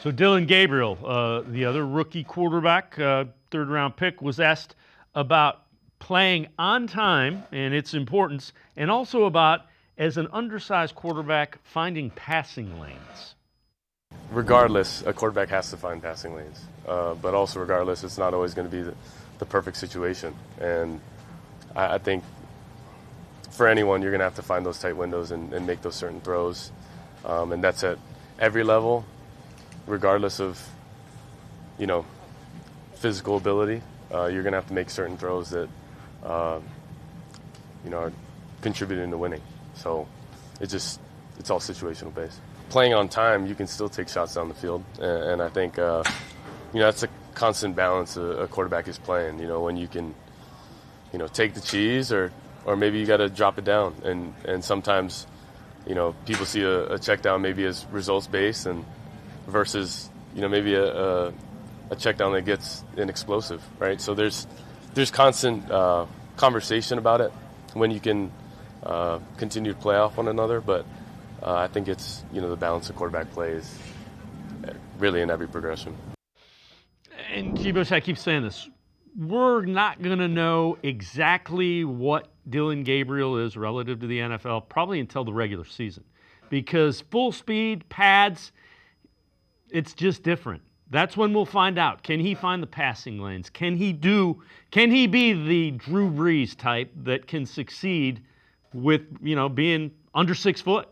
So Dillon Gabriel, the other rookie quarterback, third-round pick, was asked about playing on time and its importance, and also about, as an undersized quarterback, finding passing lanes. Regardless, a quarterback has to find passing lanes. But also regardless, it's not always going to be the perfect situation. And I think for anyone, you're going to have to find those tight windows and make those certain throws. And that's at every level, regardless of, physical ability. You're going to have to make certain throws that, are contributing to winning. So it's all situational based. Playing on time, you can still take shots down the field. And I think, that's a constant balance a quarterback is playing, when you can, take the cheese or maybe you got to drop it down. And sometimes, people see a check down maybe as results based and versus, maybe a check down that gets an explosive, right? So there's constant conversation about it when you can continue to play off one another. But I think it's, the balance of quarterback play is really in every progression. And G-Bush, I keep saying this. We're not going to know exactly what Dillon Gabriel is relative to the NFL probably until the regular season, because full speed, pads, it's just different. That's when we'll find out. Can he find the passing lanes? Can he be the Drew Brees type that can succeed with, being under 6 foot?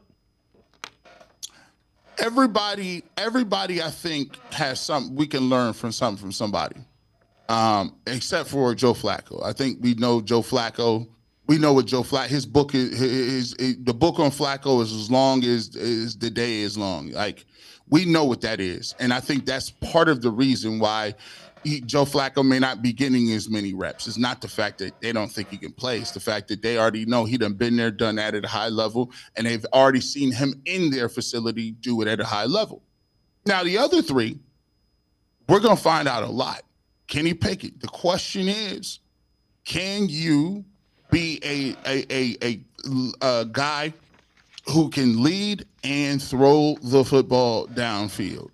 Everybody, I think, has something we can learn from somebody, except for Joe Flacco. I think we know Joe Flacco. We know what Joe Flacco. His book the book on Flacco is as long as the day is long. Like, we know what that is, and I think that's part of the reason why Joe Flacco may not be getting as many reps. It's not the fact that they don't think he can play. It's the fact that they already know he done been there, done that at a high level, and they've already seen him in their facility do it at a high level. Now, the other three, we're going to find out a lot. Kenny Pickett. The question is, can you be a guy who can lead and throw the football downfield?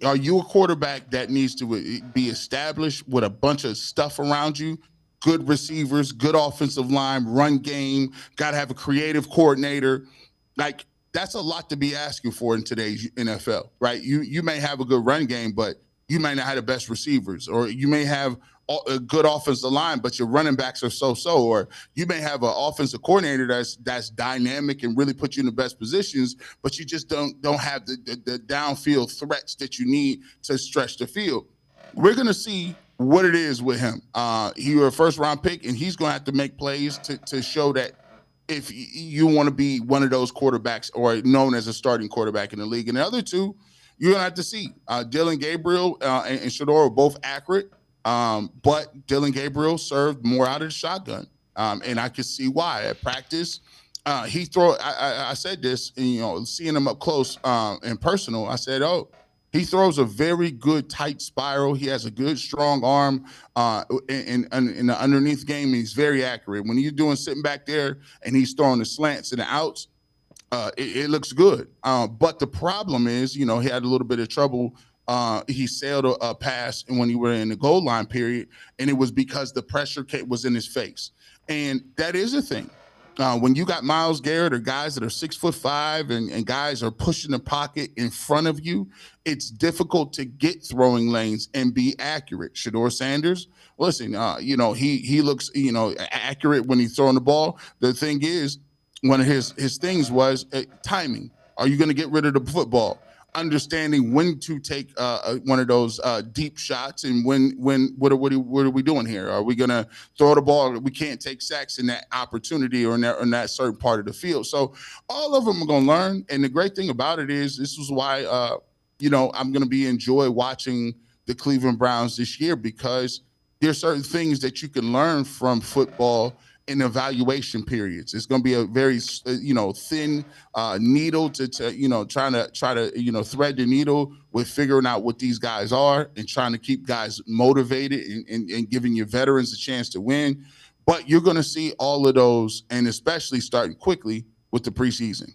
Are you a quarterback that needs to be established with a bunch of stuff around you? Good receivers, good offensive line, run game, got to have a creative coordinator. Like, that's a lot to be asking for in today's NFL, right? You may have a good run game, but you may not have the best receivers, or you may have a good offensive line, but your running backs are so-so, or you may have an offensive coordinator that's dynamic and really put you in the best positions, but you just don't have the downfield threats that you need to stretch the field. We're going to see what it is with him. He was a first-round pick, and he's going to have to make plays to show that if you want to be one of those quarterbacks or known as a starting quarterback in the league. And the other two, you're going to have to see. Dillon Gabriel and Shedeur are both accurate. But Dillon Gabriel served more out of the shotgun, and I could see why. At practice, I said this, and, seeing him up close and personal, I said, he throws a very good tight spiral. He has a good strong arm in the underneath game. He's very accurate. When you're sitting back there and he's throwing the slants and the outs, it looks good. But the problem is, he had a little bit of trouble. He sailed a pass when he were in the goal line period, and it was because the pressure was in his face. And that is a thing. When you got Myles Garrett or guys that are 6'5" and guys are pushing the pocket in front of you, it's difficult to get throwing lanes and be accurate. Shedeur Sanders, listen, he looks, accurate when he's throwing the ball. The thing is, one of his things was timing. Are you going to get rid of the football? Understanding when to take one of those deep shots, and what are we doing here? Are we going to throw the ball? We can't take sacks in that opportunity or in that certain part of the field. So all of them are going to learn. And the great thing about it is this is why, I'm going to enjoy watching the Cleveland Browns this year, because there's certain things that you can learn from football in evaluation periods. It's going to be a very, thin needle to try to thread the needle with figuring out what these guys are and trying to keep guys motivated and giving your veterans a chance to win. But you're going to see all of those, and especially starting quickly with the preseason.